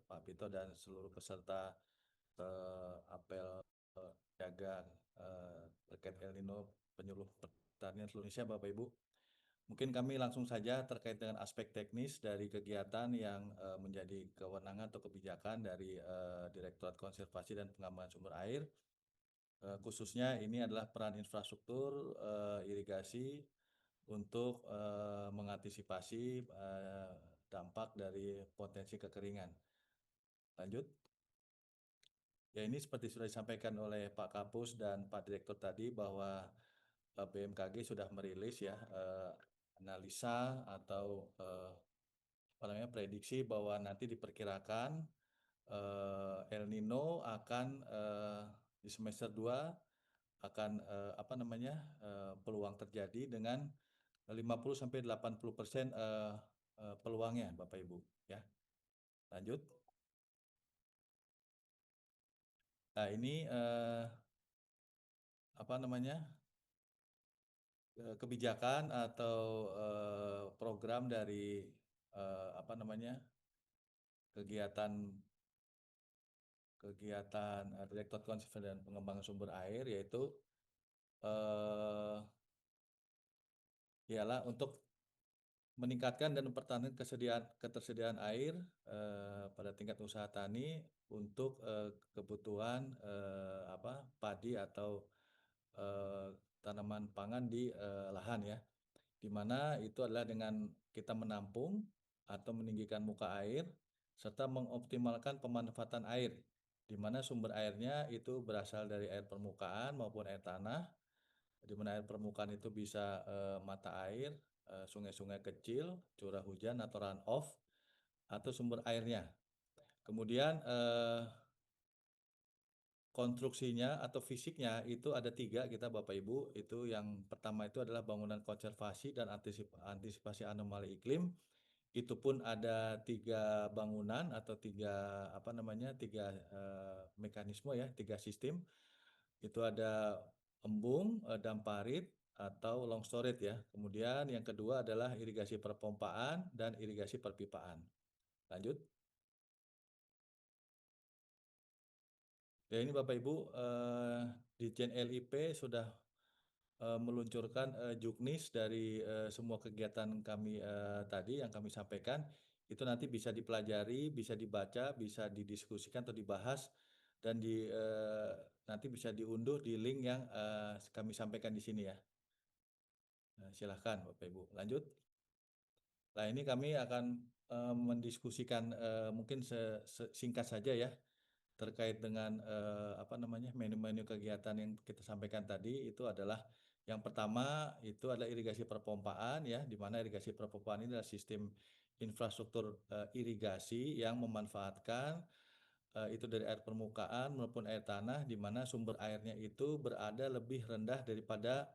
Pak Pito dan seluruh peserta apel dagang terkait El Nino penyuluh pertanian seluruh Indonesia, Bapak Ibu. Mungkin kami langsung saja terkait dengan aspek teknis dari kegiatan yang menjadi kewenangan atau kebijakan dari Direktorat Konservasi dan Pengembangan Sumber Air. Khususnya ini adalah peran infrastruktur irigasi untuk mengantisipasi dampak dari potensi kekeringan. Lanjut. Ya, ini seperti sudah disampaikan oleh Pak Kapus dan Pak Direktur tadi bahwa BMKG sudah merilis ya analisa atau apa namanya prediksi bahwa nanti diperkirakan El Nino akan di semester 2 akan apa namanya peluang terjadi dengan 50-80% peluangnya, Bapak Ibu ya. Lanjut. Nah, ini apa namanya kebijakan atau program dari apa namanya kegiatan Direktorat Konservasi dan Pengembangan Sumber Air, yaitu ialah untuk meningkatkan dan mempertahankan ketersediaan air pada tingkat usaha tani untuk kebutuhan apa padi atau tanaman pangan di lahan ya, di mana itu adalah dengan kita menampung atau meninggikan muka air serta mengoptimalkan pemanfaatan air, di mana sumber airnya itu berasal dari air permukaan maupun air tanah, di mana air permukaan itu bisa mata air, sungai-sungai kecil, curah hujan atau runoff, atau sumber airnya. Kemudian konstruksinya atau fisiknya itu ada 3 kita Bapak Ibu. Itu yang pertama itu adalah bangunan konservasi dan antisipasi anomali iklim. Itu pun ada 3 bangunan atau 3 apa namanya 3 mekanisme ya, 3 sistem. Itu ada embung, dam parit atau long storage ya. Kemudian yang kedua adalah irigasi perpompaan dan irigasi perpipaan. Lanjut. Ya, ini Bapak Ibu, Ditjen LIP sudah meluncurkan juknis dari semua kegiatan kami tadi yang kami sampaikan. Itu nanti bisa dipelajari, bisa dibaca, bisa didiskusikan atau dibahas, dan nanti bisa diunduh di link yang kami sampaikan di sini ya. Silahkan Bapak Ibu, lanjut. Nah, ini kami akan mendiskusikan mungkin singkat saja ya terkait dengan apa namanya menu-menu kegiatan yang kita sampaikan tadi. Itu adalah yang pertama itu adalah irigasi perpompaan ya, di mana irigasi perpompaan ini adalah sistem infrastruktur irigasi yang memanfaatkan itu dari air permukaan maupun air tanah, di mana sumber airnya itu berada lebih rendah daripada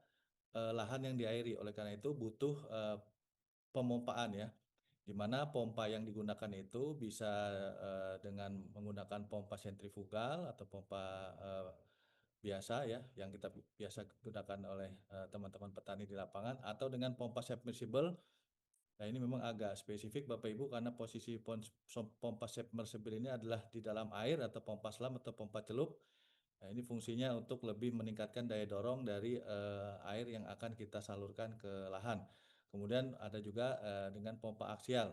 lahan yang diairi. Oleh karena itu butuh pemompaan ya, di mana pompa yang digunakan itu bisa dengan menggunakan pompa sentrifugal atau pompa biasa ya, yang kita biasa gunakan oleh teman-teman petani di lapangan, atau dengan pompa submersible. Nah, ini memang agak spesifik Bapak Ibu karena posisi pompa submersible ini adalah di dalam air, atau pompa selam atau pompa celup. Nah, ini fungsinya untuk lebih meningkatkan daya dorong dari air yang akan kita salurkan ke lahan. Kemudian ada juga dengan pompa aksial.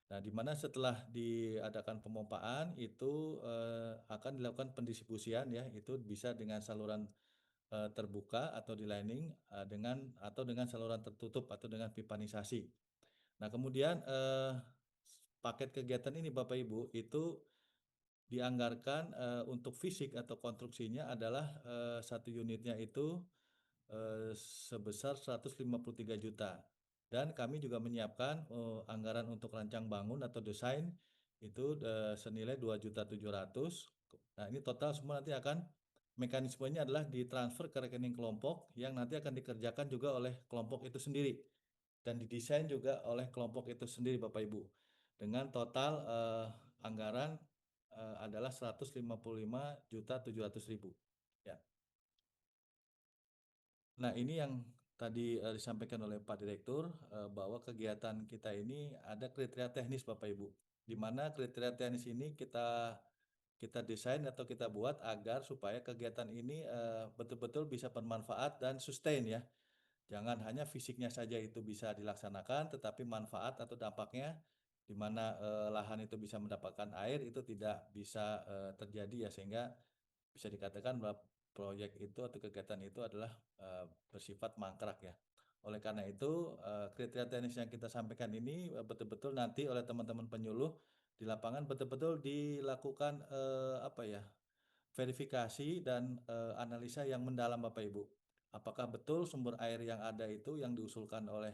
Nah, di mana setelah diadakan pemompaan itu akan dilakukan pendistribusian ya, itu bisa dengan saluran terbuka atau di lining dengan saluran tertutup atau dengan pipanisasi. Nah, kemudian paket kegiatan ini Bapak Ibu itu dianggarkan untuk fisik atau konstruksinya adalah satu unitnya itu sebesar 153 juta. Dan kami juga menyiapkan anggaran untuk rancang bangun atau desain itu senilai 2.700.000. Nah, ini total semua nanti akan mekanismenya adalah ditransfer ke rekening kelompok yang nanti akan dikerjakan juga oleh kelompok itu sendiri dan didesain juga oleh kelompok itu sendiri Bapak Ibu. Dengan total anggaran adalah 155.700.000. Ya. Nah, ini yang tadi disampaikan oleh Pak Direktur bahwa kegiatan kita ini ada kriteria teknis Bapak Ibu. di mana kriteria teknis ini kita desain atau kita buat agar supaya kegiatan ini betul-betul bisa bermanfaat dan sustain ya. Jangan hanya fisiknya saja itu bisa dilaksanakan, tetapi manfaat atau dampaknya di mana lahan itu bisa mendapatkan air itu tidak bisa terjadi ya, sehingga bisa dikatakan bahwa proyek itu atau kegiatan itu adalah bersifat mangkrak ya. Oleh karena itu kriteria teknis yang kita sampaikan ini betul-betul nanti oleh teman-teman penyuluh di lapangan betul-betul dilakukan apa ya, verifikasi dan analisa yang mendalam Bapak Ibu. Apakah betul sumber air yang ada itu yang diusulkan oleh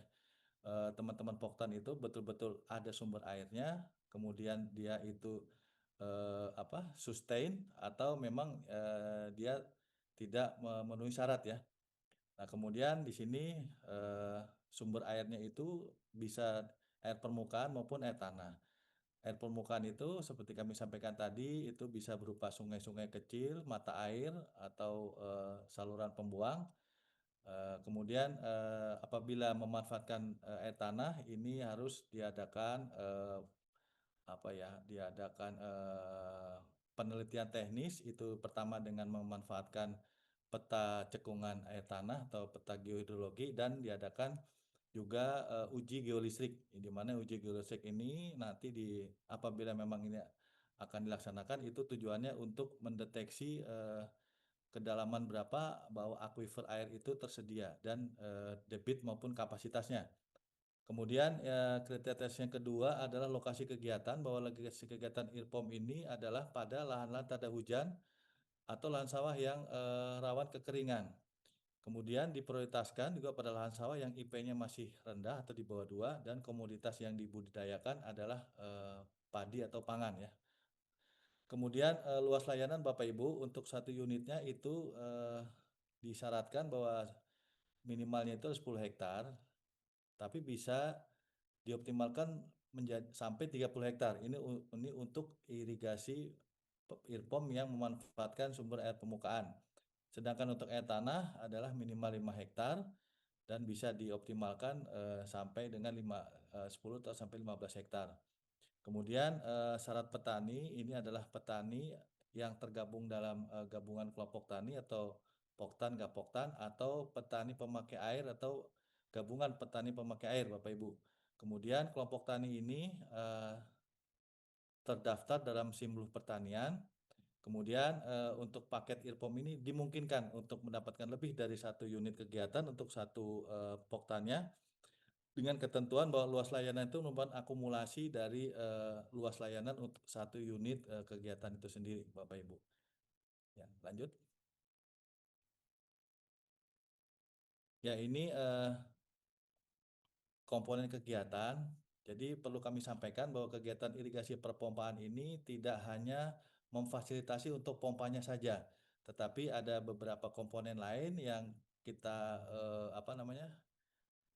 teman-teman Poktan itu betul-betul ada sumber airnya, kemudian dia itu apa, sustain atau memang dia tidak memenuhi syarat ya. Nah, kemudian di sini sumber airnya itu bisa air permukaan maupun air tanah. Air permukaan itu seperti kami sampaikan tadi itu bisa berupa sungai-sungai kecil, mata air atau saluran pembuang. Kemudian apabila memanfaatkan air tanah ini harus diadakan apa ya, diadakan penelitian teknis itu pertama dengan memanfaatkan peta cekungan air tanah atau peta geohidrologi dan diadakan juga uji geolistrik, di mana uji geolistrik ini nanti apabila memang ini akan dilaksanakan itu tujuannya untuk mendeteksi kedalaman berapa bahwa aquifer air itu tersedia dan debit maupun kapasitasnya. Kemudian kriteria tes yang kedua adalah lokasi kegiatan, bahwa lokasi kegiatan IRPOM ini adalah pada lahan-lahan tak ada hujan atau lahan sawah yang rawan kekeringan. Kemudian diprioritaskan juga pada lahan sawah yang IP-nya masih rendah atau di bawah 2 dan komoditas yang dibudidayakan adalah padi atau pangan ya. Kemudian luas layanan Bapak Ibu untuk satu unitnya itu disyaratkan bahwa minimalnya itu 10 hektar, tapi bisa dioptimalkan menjadi sampai 30 hektar. Ini untuk irigasi IRPOM yang memanfaatkan sumber air permukaan. Sedangkan untuk air tanah adalah minimal 5 hektar dan bisa dioptimalkan sampai dengan 10 atau sampai 15 hektar. Kemudian syarat petani ini adalah petani yang tergabung dalam gabungan kelompok tani atau Poktan Gapoktan atau petani pemakai air atau gabungan petani pemakai air Bapak Ibu. Kemudian kelompok tani ini terdaftar dalam Simluh Pertanian. Kemudian untuk paket IRPOM ini dimungkinkan untuk mendapatkan lebih dari satu unit kegiatan untuk satu poktannya dengan ketentuan bahwa luas layanan itu merupakan akumulasi dari luas layanan untuk satu unit kegiatan itu sendiri, Bapak Ibu. Ya, lanjut. Ya, ini komponen kegiatan. Jadi perlu kami sampaikan bahwa kegiatan irigasi perpompaan ini tidak hanya memfasilitasi untuk pompanya saja, tetapi ada beberapa komponen lain yang kita apa namanya,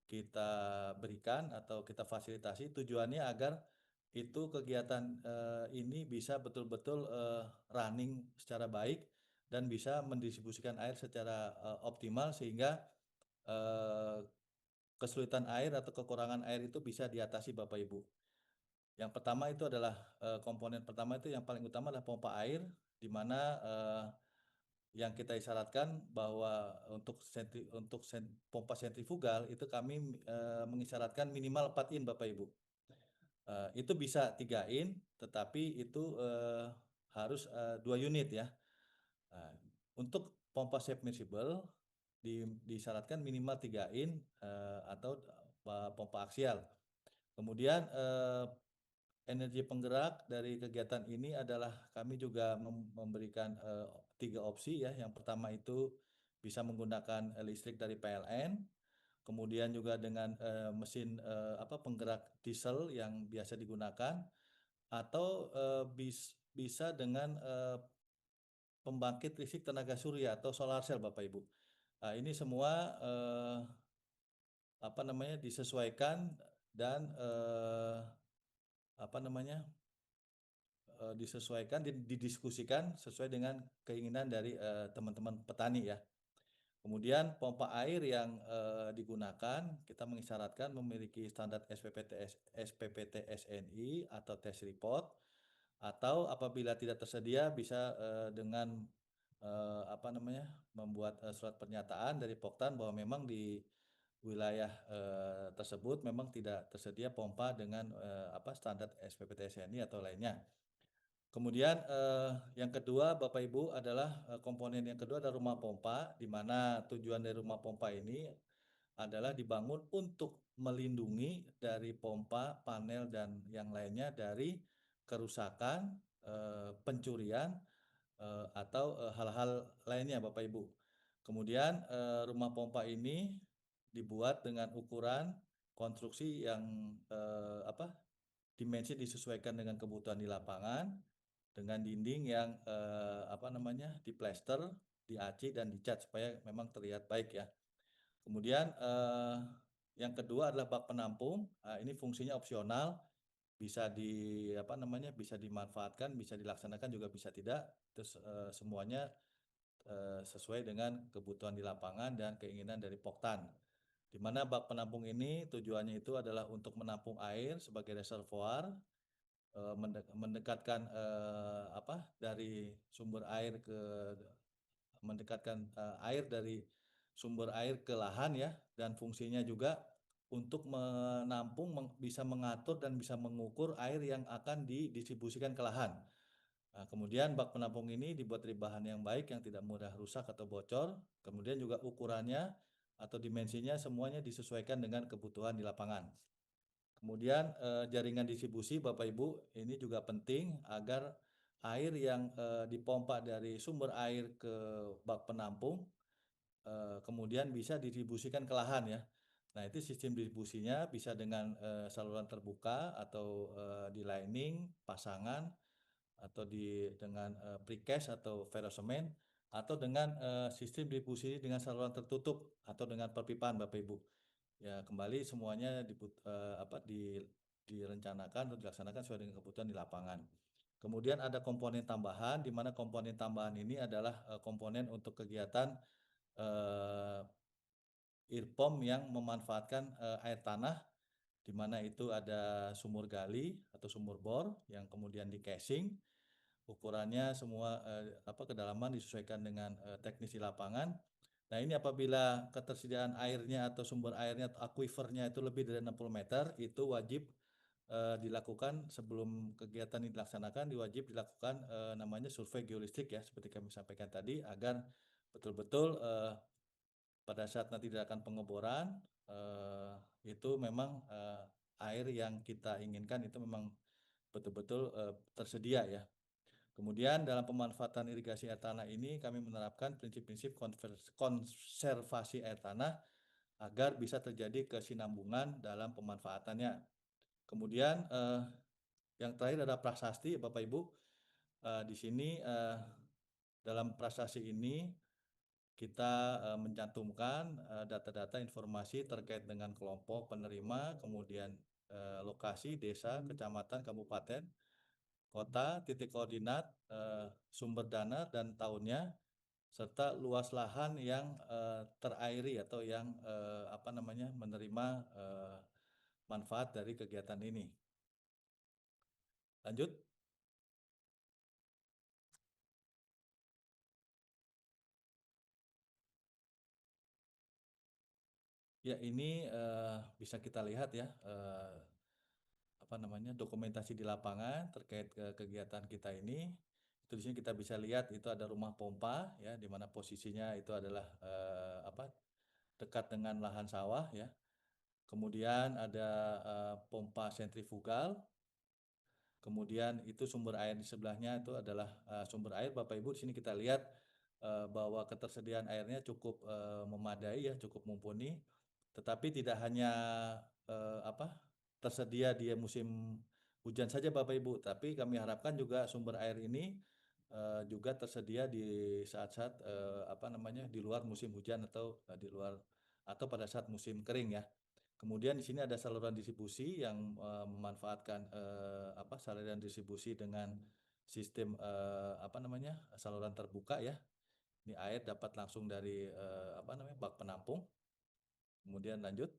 kita berikan atau kita fasilitasi tujuannya agar itu kegiatan ini bisa betul-betul running secara baik dan bisa mendistribusikan air secara optimal sehingga eh, kesulitan air atau kekurangan air itu bisa diatasi Bapak Ibu. Yang pertama itu adalah komponen pertama itu yang paling utama adalah pompa air, di mana yang kita isyaratkan bahwa untuk pompa sentrifugal itu kami mengisyaratkan minimal 4 in Bapak Ibu. Itu bisa 3 in, tetapi itu harus 2 unit ya. Nah, untuk pompa submersible disyaratkan minimal 3 in atau pompa aksial. Kemudian energi penggerak dari kegiatan ini adalah kami juga memberikan 3 opsi ya. Yang pertama itu bisa menggunakan listrik dari PLN, kemudian juga dengan mesin penggerak diesel yang biasa digunakan, atau bisa dengan pembangkit listrik tenaga surya atau solar cell Bapak Ibu. Nah, ini semua apa namanya disesuaikan dan apa namanya disesuaikan didiskusikan sesuai dengan keinginan dari teman-teman petani ya. Kemudian pompa air yang digunakan kita mengisyaratkan memiliki standar SPPT SNI atau test report, atau apabila tidak tersedia bisa dengan membuat surat pernyataan dari Poktan bahwa memang di wilayah tersebut memang tidak tersedia pompa dengan standar SPPT SNI atau lainnya. Kemudian yang kedua Bapak Ibu adalah komponen yang kedua adalah rumah pompa, di mana tujuan dari rumah pompa ini adalah dibangun untuk melindungi dari pompa, panel dan yang lainnya dari kerusakan, pencurian atau hal-hal lainnya Bapak Ibu. Kemudian rumah pompa ini dibuat dengan ukuran konstruksi yang dimensi disesuaikan dengan kebutuhan di lapangan, dengan dinding yang diplester, diaci dan dicat supaya memang terlihat baik ya. Kemudian yang kedua adalah bak penampung. Ini fungsinya opsional, bisa bisa dimanfaatkan, bisa dilaksanakan juga bisa tidak. Terus semuanya sesuai dengan kebutuhan di lapangan dan keinginan dari Poktan. Di mana bak penampung ini tujuannya itu adalah untuk menampung air sebagai reservoir, mendekatkan dari sumber air ke mendekatkan air dari sumber air ke lahan ya, dan fungsinya juga untuk menampung, bisa mengatur dan bisa mengukur air yang akan didistribusikan ke lahan. Nah, kemudian bak penampung ini dibuat dari bahan yang baik yang tidak mudah rusak atau bocor. Kemudian juga ukurannya atau dimensinya semuanya disesuaikan dengan kebutuhan di lapangan. Kemudian jaringan distribusi Bapak Ibu ini juga penting agar air yang dipompa dari sumber air ke bak penampung kemudian bisa didistribusikan ke lahan ya. Nah, itu sistem distribusinya bisa dengan saluran terbuka atau di lining, pasangan, atau dengan precast atau ferrosemen, atau dengan sistem distribusi dengan saluran tertutup atau dengan perpipaan Bapak Ibu. Ya, kembali semuanya direncanakan atau dilaksanakan sesuai dengan kebutuhan di lapangan. Kemudian ada komponen tambahan, di mana komponen tambahan ini adalah komponen untuk kegiatan IRPOM yang memanfaatkan air tanah, di mana itu ada sumur gali atau sumur bor yang kemudian di casing, ukurannya semua kedalaman disesuaikan dengan teknis di lapangan. Nah, ini apabila ketersediaan airnya atau sumber airnya atau aquifernya itu lebih dari 60 meter, itu wajib dilakukan sebelum kegiatan ini dilaksanakan, diwajib dilakukan namanya survei geolistrik ya, seperti kami sampaikan tadi, agar betul-betul pada saat nanti dilakukan pengeboran itu memang air yang kita inginkan itu memang betul-betul tersedia ya. Kemudian dalam pemanfaatan irigasi air tanah ini kami menerapkan prinsip-prinsip konservasi air tanah agar bisa terjadi kesinambungan dalam pemanfaatannya. Kemudian yang terakhir adalah prasasti Bapak Ibu. Di sini dalam prasasti ini kita mencantumkan data-data informasi terkait dengan kelompok penerima, kemudian lokasi, desa, kecamatan, kabupaten, kota, titik koordinat, sumber dana dan tahunnya, serta luas lahan yang terairi atau yang menerima manfaat dari kegiatan ini. Lanjut. Ya, ini bisa kita lihat ya dokumentasi di lapangan terkait kegiatan kita ini. Itu di sini kita bisa lihat itu ada rumah pompa ya, di mana posisinya itu adalah dekat dengan lahan sawah ya. Kemudian ada pompa sentrifugal. Kemudian itu sumber air di sebelahnya itu adalah sumber air Bapak Ibu. Di sini kita lihat bahwa ketersediaan airnya cukup memadai ya, cukup mumpuni. Tetapi tidak hanya tersedia di musim hujan saja Bapak Ibu, tapi kami harapkan juga sumber air ini juga tersedia di saat-saat di luar musim hujan atau di luar atau pada saat musim kering ya. Kemudian di sini ada saluran distribusi yang memanfaatkan saluran distribusi dengan sistem saluran terbuka ya, Ini air dapat langsung dari bak penampung. Kemudian lanjut.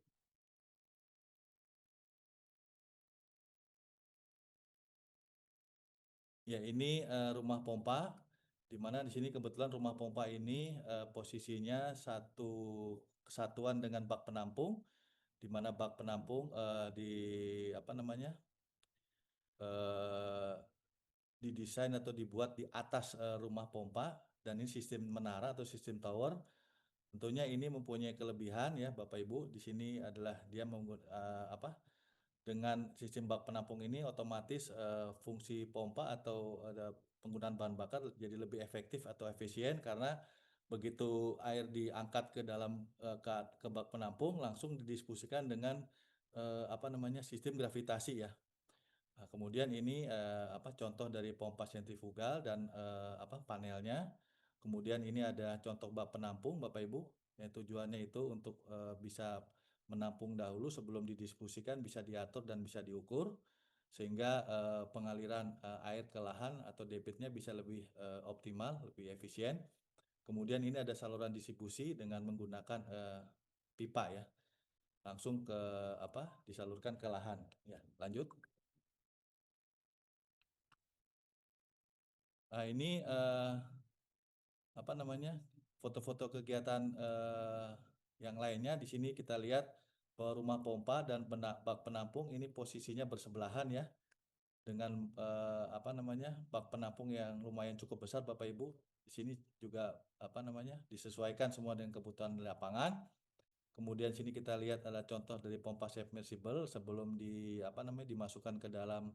Ya, ini rumah pompa, di mana di sini kebetulan rumah pompa ini posisinya satu kesatuan dengan bak penampung, di mana bak penampung di apa namanya eh, didesain atau dibuat di atas rumah pompa, dan ini sistem menara atau sistem tower. Tentunya ini mempunyai kelebihan ya Bapak Ibu. Di sini adalah dia dengan sistem bak penampung ini otomatis fungsi pompa atau ada penggunaan bahan bakar jadi lebih efektif atau efisien, karena begitu air diangkat ke dalam ke bak penampung langsung didiskusikan dengan sistem gravitasi ya. Nah, kemudian ini contoh dari pompa sentrifugal dan panelnya. Kemudian ini ada contoh bak penampung Bapak Ibu, yang tujuannya itu untuk bisa menampung dahulu sebelum didiskusikan, bisa diatur dan bisa diukur sehingga pengaliran air ke lahan atau debitnya bisa lebih optimal, lebih efisien. Kemudian ini ada saluran distribusi dengan menggunakan pipa ya, langsung ke disalurkan ke lahan. Ya, lanjut. Nah, ini foto-foto kegiatan yang lainnya. Di sini kita lihat bahwa rumah pompa dan bak penampung ini posisinya bersebelahan ya, dengan bak penampung yang lumayan cukup besar Bapak Ibu. Di sini juga disesuaikan semua dengan kebutuhan di lapangan. Kemudian sini kita lihat ada contoh dari pompa submersible sebelum dimasukkan ke dalam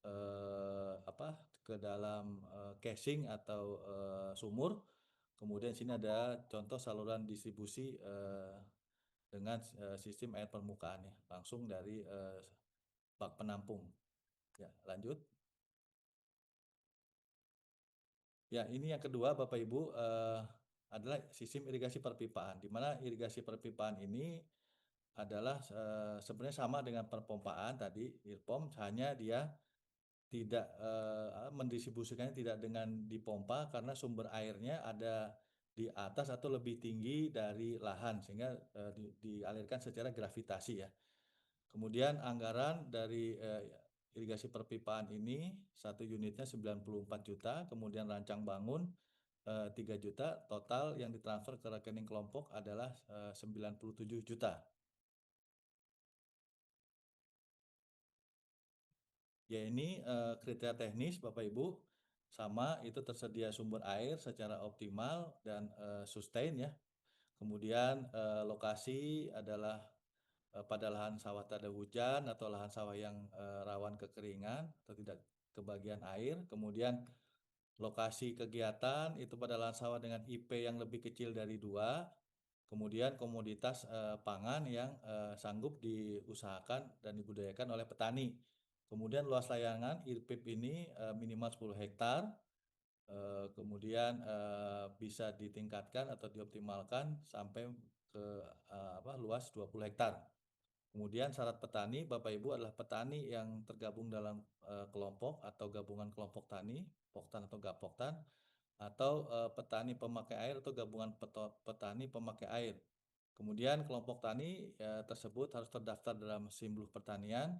eh, apa ke dalam casing atau sumur. Kemudian sini ada contoh saluran distribusi dengan sistem air permukaan ya, langsung dari bak penampung. Ya, lanjut. Ya, ini yang kedua Bapak Ibu adalah sistem irigasi perpipaan, di mana irigasi perpipaan ini adalah sebenarnya sama dengan perpompaan tadi, irpom, hanya dia tidak mendistribusikannya tidak dengan dipompa karena sumber airnya ada di atas atau lebih tinggi dari lahan, sehingga dialirkan secara gravitasi ya. Kemudian anggaran dari irigasi perpipaan ini satu unitnya 94 juta, kemudian rancang bangun 3 juta, total yang ditransfer ke rekening kelompok adalah 97 juta. Ya, ini kriteria teknis Bapak Ibu, sama itu tersedia sumber air secara optimal dan sustain ya. Kemudian lokasi adalah pada lahan sawah tak ada hujan atau lahan sawah yang rawan kekeringan atau tidak kebagian air. Kemudian lokasi kegiatan itu pada lahan sawah dengan IP yang lebih kecil dari 2. Kemudian komoditas pangan yang sanggup diusahakan dan dibudidayakan oleh petani. Kemudian luas layangan IRPIP ini minimal 10 hektar. Kemudian bisa ditingkatkan atau dioptimalkan sampai ke luas 20 hektar. Kemudian syarat petani Bapak Ibu adalah petani yang tergabung dalam kelompok atau gabungan kelompok tani, Poktan atau Gapoktan, atau petani pemakai air atau gabungan petani pemakai air. Kemudian kelompok tani tersebut harus terdaftar dalam Simbuh Pertanian.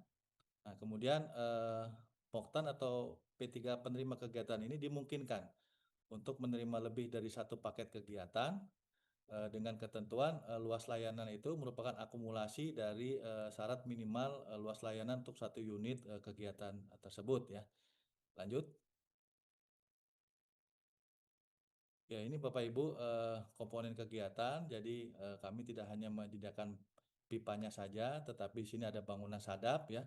Nah, kemudian Poktan atau P3 penerima kegiatan ini dimungkinkan untuk menerima lebih dari satu paket kegiatan dengan ketentuan luas layanan itu merupakan akumulasi dari syarat minimal luas layanan untuk satu unit kegiatan tersebut ya. Lanjut. Ya, ini Bapak Ibu komponen kegiatan. Jadi kami tidak hanya menyediakan pipanya saja, tetapi di sini ada bangunan sadap ya.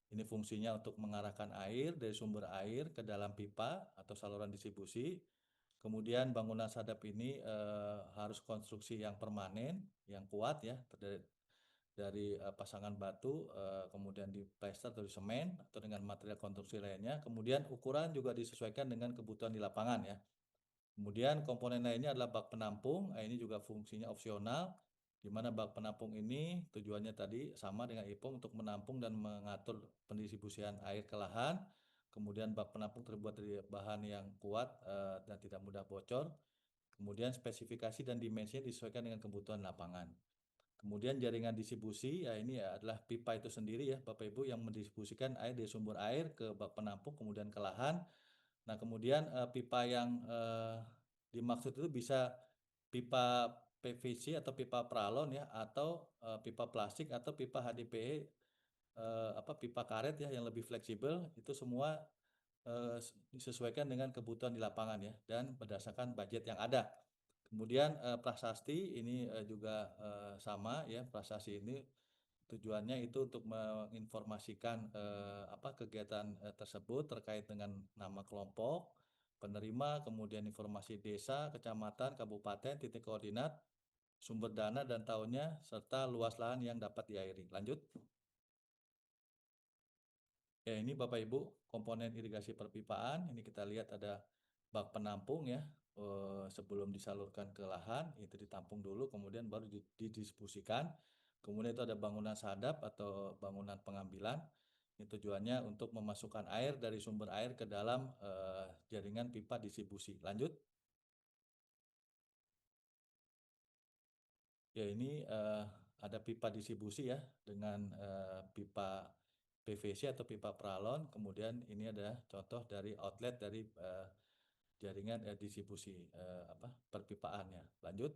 Ini fungsinya untuk mengarahkan air dari sumber air ke dalam pipa atau saluran distribusi. Kemudian bangunan sadap ini harus konstruksi yang permanen, yang kuat ya, dari pasangan batu, kemudian diplester atau di semen atau dengan material konstruksi lainnya. Kemudian ukuran juga disesuaikan dengan kebutuhan di lapangan ya. Kemudian komponen lainnya adalah bak penampung. Ini juga fungsinya opsional, di mana bak penampung ini tujuannya tadi sama dengan IPOM untuk menampung dan mengatur pendistribusian air ke lahan. Kemudian bak penampung terbuat dari bahan yang kuat dan tidak mudah bocor. Kemudian spesifikasi dan dimensinya disesuaikan dengan kebutuhan lapangan. Kemudian jaringan distribusi, ya ini adalah pipa itu sendiri ya Bapak Ibu yang mendistribusikan air dari sumber air ke bak penampung kemudian ke lahan. Nah kemudian pipa yang dimaksud itu bisa pipa PVC atau pipa pralon ya atau pipa plastik atau pipa HDPE pipa karet ya yang lebih fleksibel itu semua disesuaikan dengan kebutuhan di lapangan ya dan berdasarkan budget yang ada. Kemudian prasasti ini juga sama ya, prasasti ini tujuannya itu untuk menginformasikan kegiatan tersebut terkait dengan nama kelompok, penerima, kemudian informasi desa, kecamatan, kabupaten, titik koordinat, sumber dana dan tahunnya, serta luas lahan yang dapat diairi. Lanjut. Ya, ini Bapak Ibu komponen irigasi perpipaan. Ini kita lihat ada bak penampung ya. Sebelum disalurkan ke lahan itu ditampung dulu, kemudian baru didistribusikan. Kemudian itu ada bangunan sadap atau bangunan pengambilan. Ini tujuannya untuk memasukkan air dari sumber air ke dalam jaringan pipa distribusi. Lanjut. Ya ini ada pipa distribusi ya dengan pipa PVC atau pipa pralon. Kemudian ini ada contoh dari outlet dari jaringan distribusi perpipaannya. Lanjut.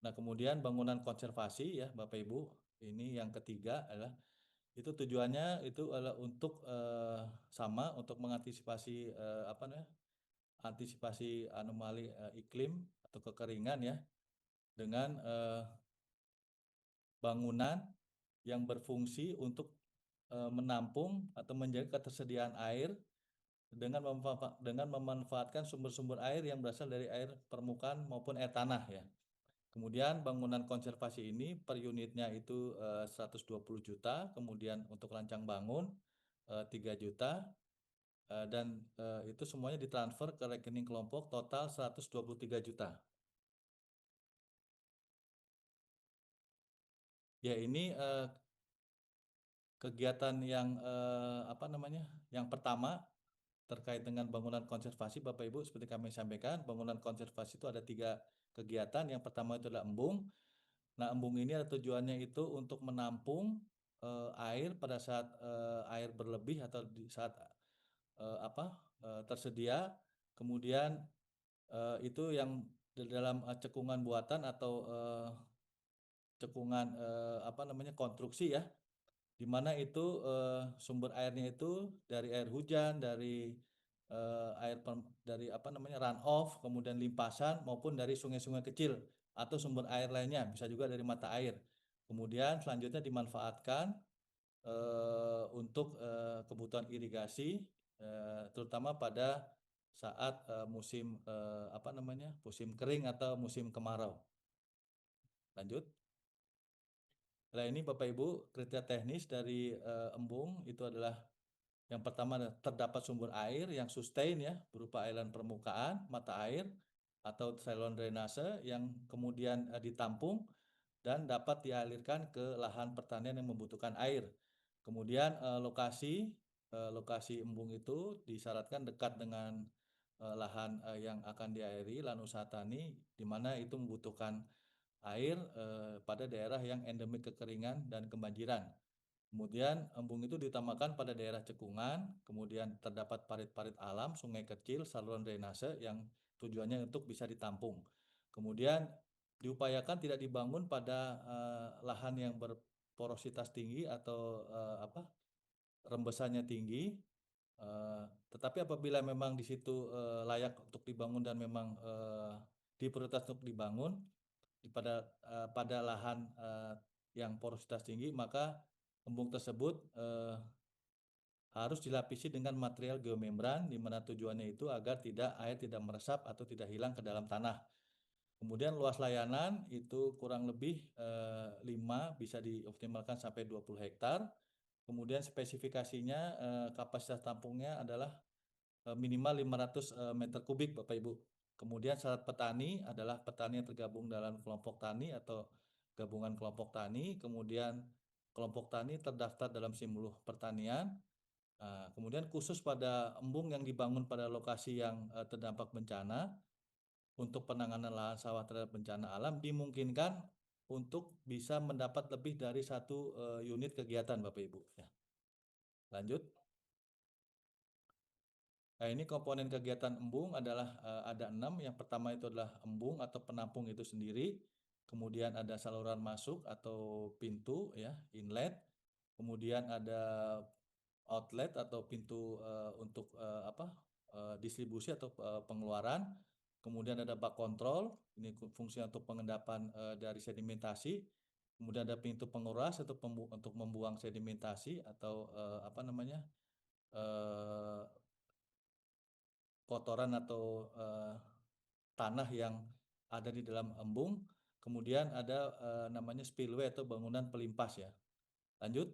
Nah kemudian bangunan konservasi ya Bapak Ibu. Ini yang ketiga adalah itu tujuannya itu adalah untuk sama untuk mengantisipasi antisipasi anomali iklim atau kekeringan ya dengan bangunan yang berfungsi untuk menampung atau menjaga ketersediaan air dengan memanfaatkan sumber-sumber air yang berasal dari air permukaan maupun air tanah ya. Kemudian bangunan konservasi ini per unitnya itu 120 juta, kemudian untuk rancang bangun 3 juta dan itu semuanya ditransfer ke rekening kelompok total 123 juta. Ya ini kegiatan yang yang pertama terkait dengan bangunan konservasi Bapak Ibu seperti kami sampaikan bangunan konservasi itu ada 3 kegiatan. Yang pertama itu adalah embung. Nah embung ini ada tujuannya itu untuk menampung air pada saat air berlebih atau di saat tersedia. Kemudian itu yang dalam cekungan buatan atau cekungan konstruksi ya, di mana itu sumber airnya itu dari air hujan, dari run off, kemudian limpasan maupun dari sungai-sungai kecil atau sumber air lainnya, bisa juga dari mata air. Kemudian selanjutnya dimanfaatkan untuk kebutuhan irigasi, terutama pada saat musim musim kering atau musim kemarau. Lanjut. Nah ini Bapak Ibu kriteria teknis dari embung itu adalah yang pertama terdapat sumber air yang sustain ya berupa aliran permukaan, mata air atau saluran drainase yang kemudian ditampung dan dapat dialirkan ke lahan pertanian yang membutuhkan air. Kemudian lokasi embung itu disyaratkan dekat dengan lahan yang akan diairi, lahan usaha tani, di mana itu membutuhkan air pada daerah yang endemik kekeringan dan kebanjiran. Kemudian embung itu ditambahkan pada daerah cekungan, kemudian terdapat parit-parit alam, sungai kecil, saluran drainase yang tujuannya untuk bisa ditampung. Kemudian diupayakan tidak dibangun pada lahan yang berporositas tinggi atau rembesannya tinggi. Tetapi apabila memang di situ layak untuk dibangun dan memang diprioritas untuk dibangun pada lahan yang porositas tinggi, maka embung tersebut harus dilapisi dengan material geomembran, di mana tujuannya itu agar air tidak meresap atau tidak hilang ke dalam tanah. Kemudian luas layanan itu kurang lebih 5 bisa dioptimalkan sampai 20 hektar. Kemudian spesifikasinya kapasitas tampungnya adalah minimal 500 meter kubik Bapak Ibu. Kemudian syarat petani adalah petani yang tergabung dalam kelompok tani atau gabungan kelompok tani. Kemudian kelompok tani terdaftar dalam Simuluh Pertanian. Nah, kemudian khusus pada embung yang dibangun pada lokasi yang terdampak bencana, untuk penanganan lahan sawah terhadap bencana alam dimungkinkan untuk bisa mendapat lebih dari satu unit kegiatan, Bapak Ibu. Ya, lanjut. Nah, ini komponen kegiatan embung adalah ada 6. Yang pertama itu adalah embung atau penampung itu sendiri. Kemudian ada saluran masuk atau pintu, ya, inlet. Kemudian ada outlet atau pintu untuk distribusi atau pengeluaran. Kemudian ada bak kontrol, ini fungsi untuk pengendapan dari sedimentasi. Kemudian ada pintu penguras atau untuk membuang sedimentasi atau eh, kotoran atau tanah yang ada di dalam embung. Kemudian ada namanya spillway atau bangunan pelimpas, ya. Lanjut.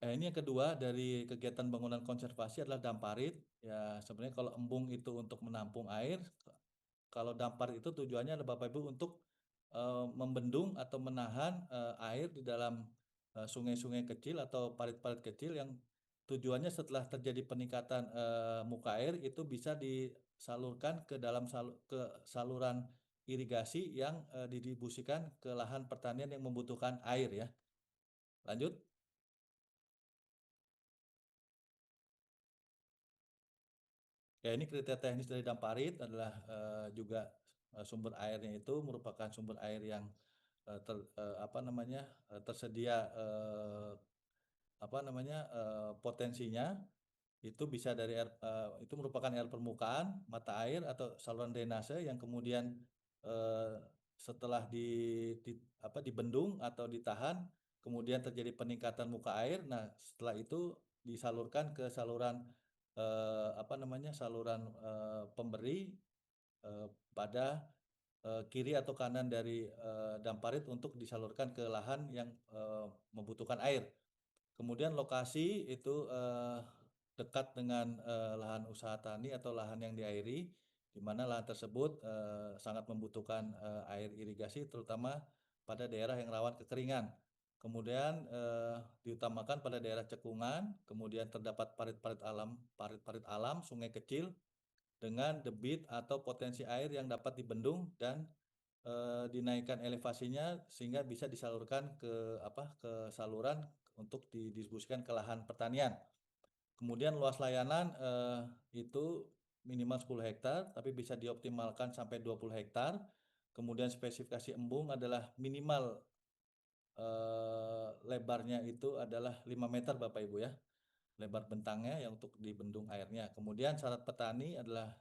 Ini yang kedua dari kegiatan bangunan konservasi adalah damparit. Ya, sebenarnya kalau embung itu untuk menampung air, kalau damparit itu tujuannya adalah Bapak Ibu untuk membendung atau menahan air di dalam sungai-sungai kecil atau parit-parit kecil yang tujuannya setelah terjadi peningkatan muka air itu bisa disalurkan ke dalam ke saluran irigasi yang didistribusikan ke lahan pertanian yang membutuhkan air, ya. Lanjut. Ya, ini kriteria teknis dari Damparit adalah juga sumber airnya itu merupakan sumber air yang tersedia potensinya itu bisa dari air, itu merupakan air permukaan, mata air atau saluran drainase yang kemudian eh, setelah dibendung atau ditahan, kemudian terjadi peningkatan muka air. Nah, setelah itu disalurkan ke saluran saluran pemberi pada kiri atau kanan dari Damparit untuk disalurkan ke lahan yang membutuhkan air. Kemudian lokasi itu dekat dengan lahan usaha tani atau lahan yang diairi, di mana lahan tersebut sangat membutuhkan air irigasi, terutama pada daerah yang rawan kekeringan. Kemudian diutamakan pada daerah cekungan, kemudian terdapat parit-parit alam, sungai kecil dengan debit atau potensi air yang dapat dibendung dan dinaikkan elevasinya sehingga bisa disalurkan ke saluran untuk didistribusikan ke lahan pertanian. Kemudian luas layanan itu minimal 10 hektar tapi bisa dioptimalkan sampai 20 hektar. Kemudian spesifikasi embung adalah minimal lebarnya itu adalah 5 meter, Bapak Ibu, ya. Lebar bentangnya yang untuk dibendung airnya. Kemudian syarat petani adalah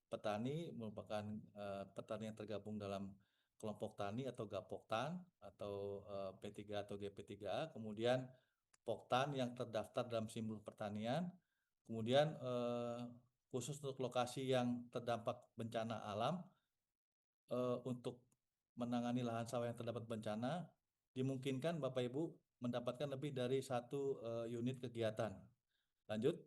petani merupakan petani yang tergabung dalam kelompok tani atau gapoktan atau P3 atau GP3A. Kemudian poktan yang terdaftar dalam simbol pertanian. Kemudian khusus untuk lokasi yang terdampak bencana alam, untuk menangani lahan sawah yang terdapat bencana, dimungkinkan Bapak Ibu mendapatkan lebih dari satu unit kegiatan. Lanjut.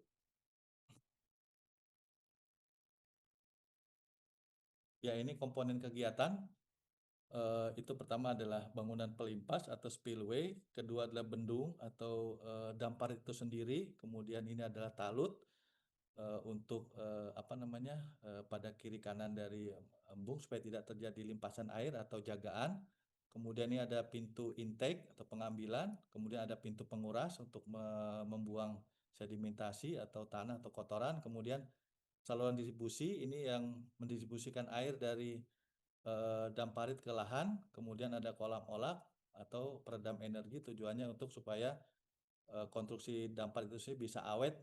Ya, ini komponen kegiatan. Itu pertama adalah bangunan pelimpas atau spillway, kedua adalah bendung atau dampar itu sendiri, kemudian ini adalah talut untuk pada kiri kanan dari embung supaya tidak terjadi limpasan air atau jagaan. Kemudian ini ada pintu intake atau pengambilan, kemudian ada pintu penguras untuk membuang sedimentasi atau tanah atau kotoran, kemudian saluran distribusi ini yang mendistribusikan air dari damparit ke lahan, kemudian ada kolam olah atau peredam energi, tujuannya untuk supaya konstruksi damparit itu sendiri bisa awet,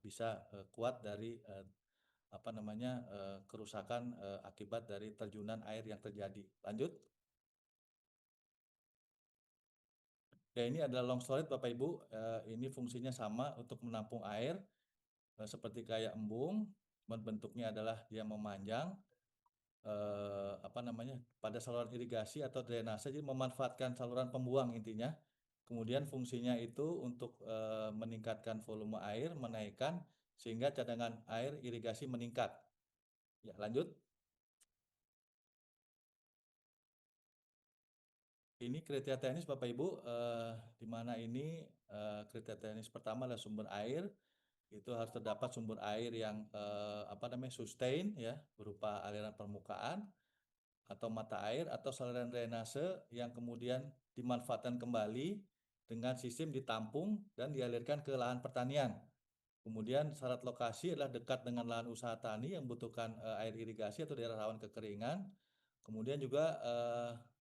bisa kuat dari kerusakan akibat dari terjunan air yang terjadi. Lanjut. Ya, ini adalah long storage, Bapak Ibu. Ini fungsinya sama untuk menampung air seperti kayak embung, bentuknya adalah dia memanjang pada saluran irigasi atau drainase, jadi memanfaatkan saluran pembuang intinya. Kemudian fungsinya itu untuk meningkatkan volume air, menaikkan sehingga cadangan air irigasi meningkat. Ya, lanjut. Ini kriteria teknis Bapak Ibu, di mana ini kriteria teknis pertama adalah sumber air. Itu harus terdapat sumber air yang sustain ya, berupa aliran permukaan atau mata air atau saluran drainase yang kemudian dimanfaatkan kembali dengan sistem ditampung dan dialirkan ke lahan pertanian. Kemudian syarat lokasi adalah dekat dengan lahan usaha tani yang membutuhkan air irigasi atau daerah rawan kekeringan. Kemudian juga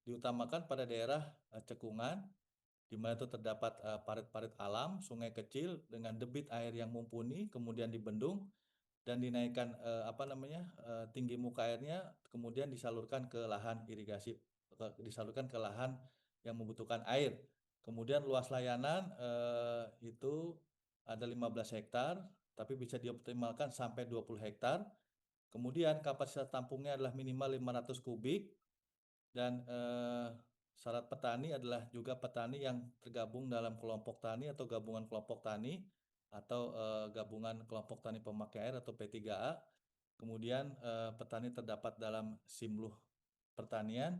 diutamakan pada daerah cekungan, di mana itu terdapat parit-parit alam, sungai kecil dengan debit air yang mumpuni, kemudian dibendung dan dinaikkan tinggi muka airnya, kemudian disalurkan ke lahan irigasi, disalurkan ke lahan yang membutuhkan air. Kemudian luas layanan itu ada 15 hektar, tapi bisa dioptimalkan sampai 20 hektar. Kemudian kapasitas tampungnya adalah minimal 500 kubik dan syarat petani adalah juga petani yang tergabung dalam kelompok tani atau gabungan kelompok tani atau gabungan kelompok tani pemakai air atau P3A. Kemudian petani terdapat dalam simluh pertanian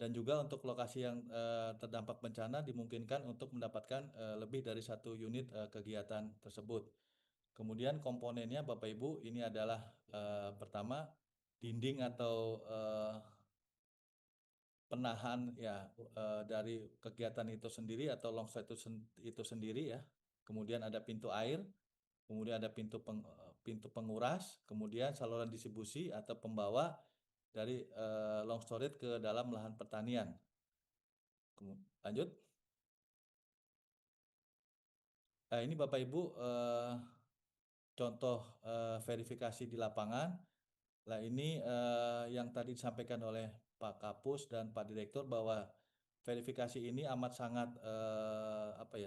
dan juga untuk lokasi yang terdampak bencana dimungkinkan untuk mendapatkan lebih dari 1 unit kegiatan tersebut. Kemudian komponennya Bapak Ibu ini adalah pertama dinding atau penahan ya dari kegiatan itu sendiri atau longsor itu sendiri ya. Kemudian ada pintu air, kemudian ada pintu penguras, kemudian saluran distribusi atau pembawa dari long storage ke dalam lahan pertanian. Lanjut. Nah, ini Bapak Ibu contoh verifikasi di lapangan. Nah, ini yang tadi disampaikan oleh Pak Kapus dan Pak Direktur bahwa verifikasi ini amat sangat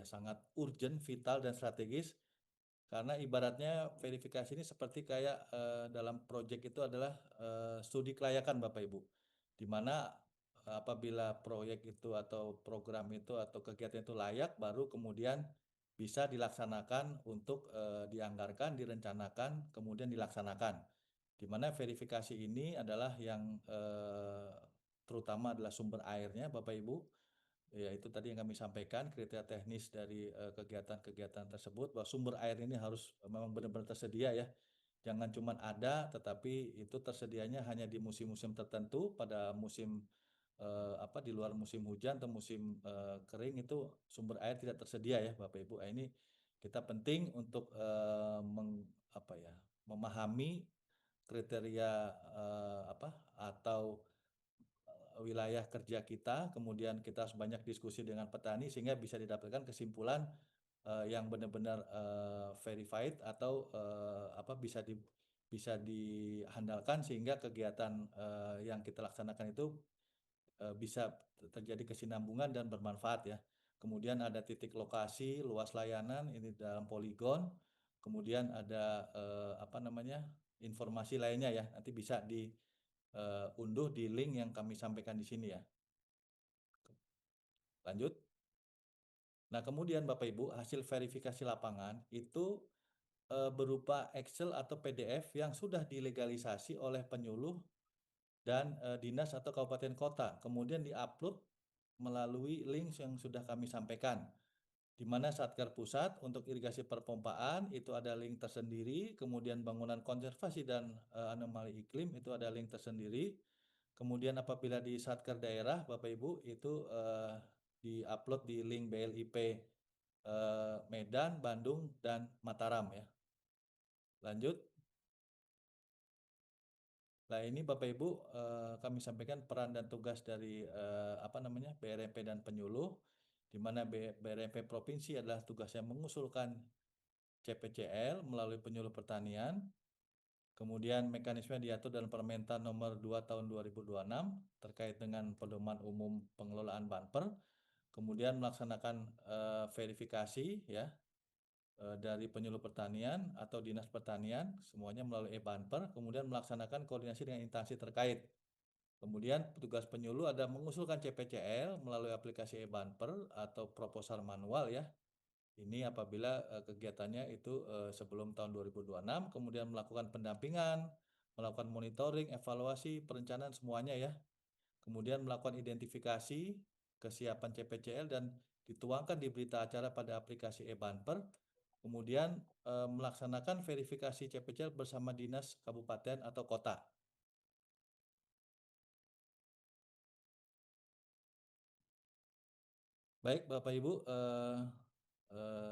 sangat urgent, vital dan strategis karena ibaratnya verifikasi ini seperti kayak dalam proyek itu adalah studi kelayakan Bapak Ibu. Di mana apabila proyek itu atau program itu atau kegiatan itu layak baru kemudian bisa dilaksanakan untuk dianggarkan, direncanakan, kemudian dilaksanakan. Di mana verifikasi ini adalah yang terutama adalah sumber airnya Bapak Ibu. Ya, itu tadi yang kami sampaikan kriteria teknis dari kegiatan-kegiatan tersebut bahwa sumber air ini harus memang benar-benar tersedia ya. Jangan cuma ada tetapi itu tersedianya hanya di musim-musim tertentu pada musim di luar musim hujan atau musim kering itu sumber air tidak tersedia ya Bapak Ibu. Nah, ini kita penting untuk memahami kriteria atau wilayah kerja kita, kemudian kita harus banyak diskusi dengan petani sehingga bisa didapatkan kesimpulan yang benar-benar verified atau bisa dihandalkan sehingga kegiatan yang kita laksanakan itu bisa terjadi kesinambungan dan bermanfaat ya. Kemudian ada titik lokasi, luas layanan ini dalam poligon. Kemudian ada informasi lainnya ya. Nanti bisa diunduh di link yang kami sampaikan di sini ya. Lanjut. Nah, kemudian Bapak Ibu, hasil verifikasi lapangan itu berupa Excel atau PDF yang sudah dilegalisasi oleh penyuluh dan dinas atau kabupaten kota. Kemudian diupload melalui link yang sudah kami sampaikan. Di mana Satker Pusat untuk irigasi perpompaan itu ada link tersendiri, kemudian bangunan konservasi dan anomali iklim itu ada link tersendiri. Kemudian apabila di Satker daerah Bapak Ibu itu di-upload di link BLIP Medan, Bandung dan Mataram ya. Lanjut. Nah, ini Bapak Ibu kami sampaikan peran dan tugas dari BRMP dan penyuluh, di mana BRMP provinsi adalah tugasnya mengusulkan CPCL melalui penyuluh pertanian. Kemudian mekanisme diatur dalam Permentan nomor 2 tahun 2026 terkait dengan pedoman umum pengelolaan banper. Kemudian melaksanakan verifikasi ya dari penyuluh pertanian atau dinas pertanian semuanya melalui e-banper, kemudian melaksanakan koordinasi dengan instansi terkait. Kemudian petugas penyuluh ada mengusulkan CPCL melalui aplikasi e-banper atau proposal manual ya. Ini apabila kegiatannya itu sebelum tahun 2026, kemudian melakukan pendampingan, melakukan monitoring, evaluasi, perencanaan semuanya ya. Kemudian melakukan identifikasi kesiapan CPCL dan dituangkan di berita acara pada aplikasi e-Bumper. Kemudian melaksanakan verifikasi CPCL bersama dinas kabupaten atau kota. Baik, Bapak Ibu, eh,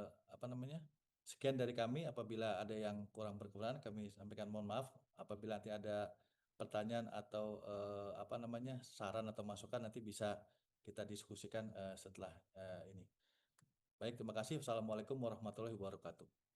apa namanya? Sekian dari kami. Apabila ada yang kurang berkenan, kami sampaikan mohon maaf. Apabila nanti ada pertanyaan atau apa namanya saran atau masukan, nanti bisa kita diskusikan setelah ini. Baik, terima kasih. Wassalamualaikum warahmatullahi wabarakatuh.